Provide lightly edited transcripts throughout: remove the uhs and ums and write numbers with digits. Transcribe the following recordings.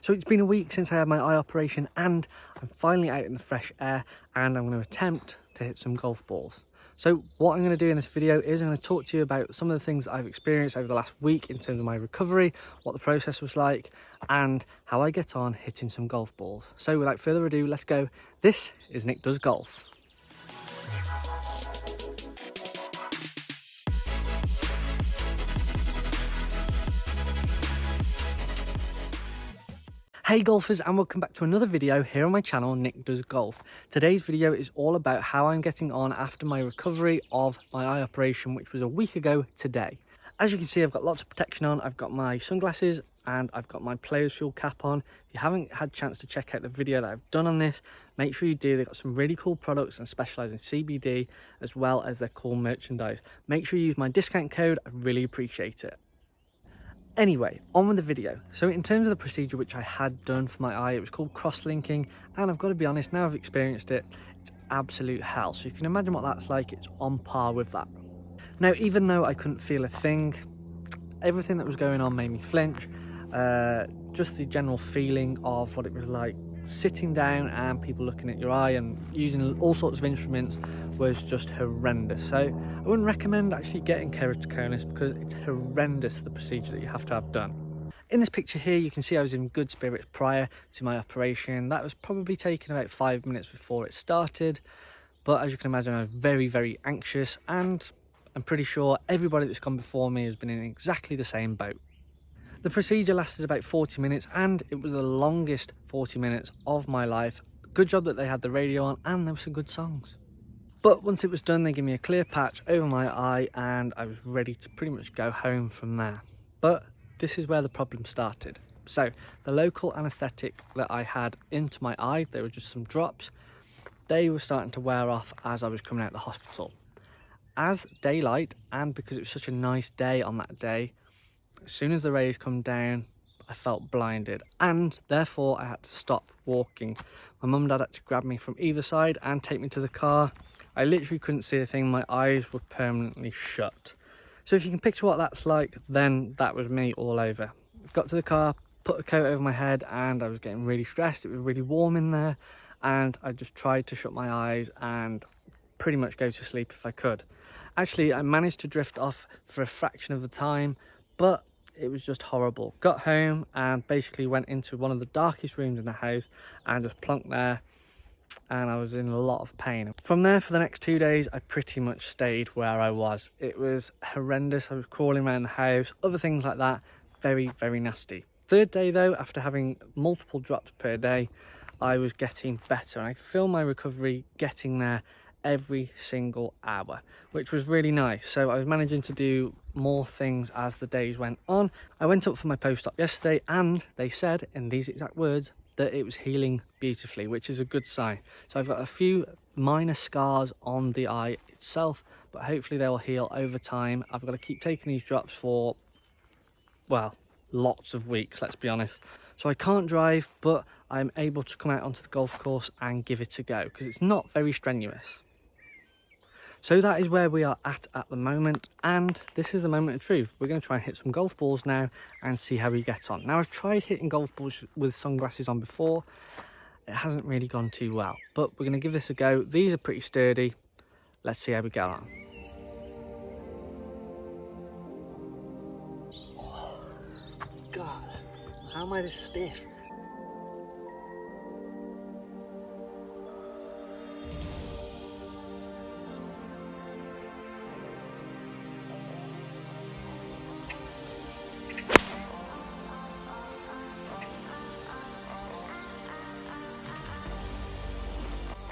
So it's been a week since I had my eye operation and I'm finally out in the fresh air and I'm going to attempt to hit some golf balls. So what I'm going to do in this video is I'm going to talk to you about some of the things that I've experienced over the last week in terms of my recovery, what the process was like, and how I get on hitting some golf balls. So without further ado, let's go. This is Nick Does Golf. Hey golfers, and welcome back to another video here on my channel, Nick Does Golf. Today's video is all about how I'm getting on after my recovery of my eye operation, which was a week ago today. As you can see, I've got lots of protection on. I've got my sunglasses and I've got my Players Fuel cap on. If you haven't had a chance to check out the video that I've done on this, make sure you do. They've got some really cool products and specialise in CBD as well as their cool merchandise. Make sure you use my discount code. I really appreciate it. Anyway, on with the video. So in terms of the procedure which I had done for my eye, it was called cross-linking, and I've got to be honest, now I've experienced it, it's absolute hell. So you can imagine what that's like. It's on par with that. Now, even though I couldn't feel a thing, everything that was going on made me flinch. Just the general feeling of what it was like sitting down and people looking at your eye and using all sorts of instruments was just horrendous. So I wouldn't recommend actually getting keratoconus because it's horrendous, the procedure that you have to have done. In this picture here, you can see I was in good spirits prior to my operation. That was probably taking about 5 minutes before it started, but as you can imagine, I was very, very anxious, and I'm pretty sure everybody that's gone before me has been in exactly the same boat. The procedure lasted about 40 minutes and it was the longest 40 minutes of my life. Good job that they had the radio on and there were some good songs. But once it was done, they gave me a clear patch over my eye and I was ready to pretty much go home from there. But this is where the problem started. So the local anaesthetic that I had into my eye, they were just some drops, they were starting to wear off as I was coming out of the hospital. As daylight, and because it was such a nice day on that day, as soon as the rays come down, I felt blinded and therefore I had to stop walking. My mum and dad had to grab me from either side and take me to the car. I literally couldn't see a thing. My eyes were permanently shut. So if you can picture what that's like, then that was me all over. Got to the car, put a coat over my head, and I was getting really stressed. It was really warm in there and I just tried to shut my eyes and pretty much go to sleep if I could. Actually, I managed to drift off for a fraction of the time, but it was just horrible. Got home and basically went into one of the darkest rooms in the house and just plonked there, and I was in a lot of pain. From there, for the next 2 days, I pretty much stayed where I was. It was horrendous. I was crawling around the house, other things like that. Very, very nasty. Third day though, after having multiple drops per day, I was getting better and I could feel my recovery getting there every single hour, which was really nice. So I was managing to do more things as the days went on. I went up for my post-op yesterday and they said in these exact words that it was healing beautifully, which is a good sign. So I've got a few minor scars on the eye itself, but hopefully they will heal over time. I've got to keep taking these drops for, well, lots of weeks, let's be honest. So I can't drive, but I'm able to come out onto the golf course and give it a go because it's not very strenuous. So that is where we are at the moment, and this is the moment of truth. We're going to try and hit some golf balls now and see how we get on. Now, I've tried hitting golf balls with sunglasses on before. It hasn't really gone too well, but we're going to give this a go. These are pretty sturdy. Let's see how we get on. Oh, God, how am I this stiff?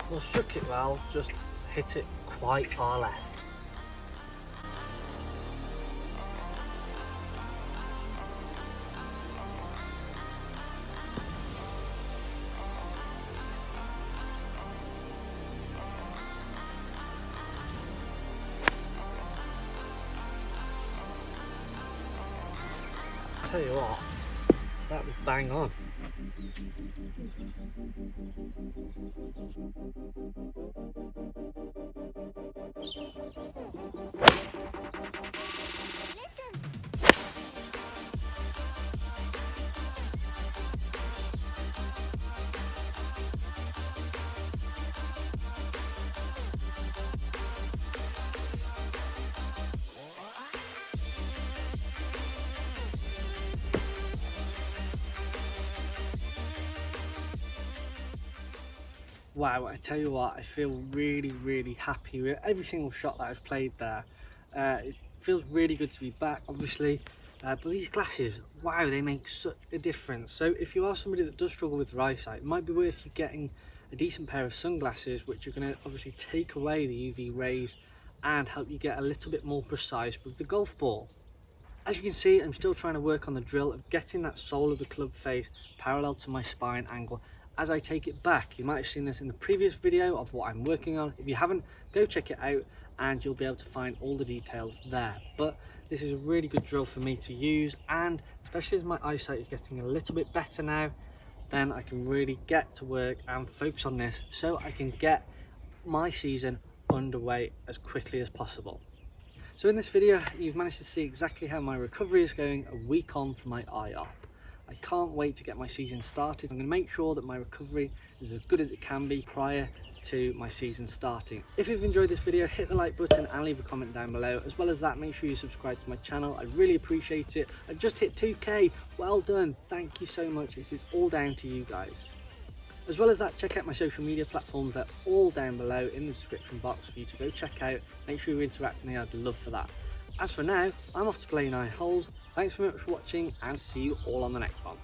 Well, shook it well, just hit it quite far left. I'll tell you what, that was bang on. Wow, I tell you what, I feel really happy with every single shot that I've played there. It feels really good to be back, obviously, but these glasses, wow, they make such a difference. So if you are somebody that does struggle with their eyesight, it might be worth you getting a decent pair of sunglasses, which are going to obviously take away the UV rays and help you get a little bit more precise with the golf ball. As you can see, I'm still trying to work on the drill of getting that sole of the club face parallel to my spine angle as I take it back. You might have seen this in the previous video of what I'm working on. If you haven't, go check it out and you'll be able to find all the details there. But this is a really good drill for me to use, and especially as my eyesight is getting a little bit better now, then I can really get to work and focus on this so I can get my season underway as quickly as possible. So in this video, you've managed to see exactly how my recovery is going a week on from my eye op. I can't wait to get my season started. I'm going to make sure that my recovery is as good as it can be prior to my season starting. If you've enjoyed this video, hit the like button and leave a comment down below. As well as that, make sure you subscribe to my channel. I really appreciate it. I've just hit 2k. Well done. Thank you so much. This is all down to you guys. As well as that, check out my social media platforms. They're all down below in the description box for you to go check out. Make sure you interact with me. I'd love for that. As for now, I'm off to play 9 holes. Thanks very much for watching and see you all on the next one.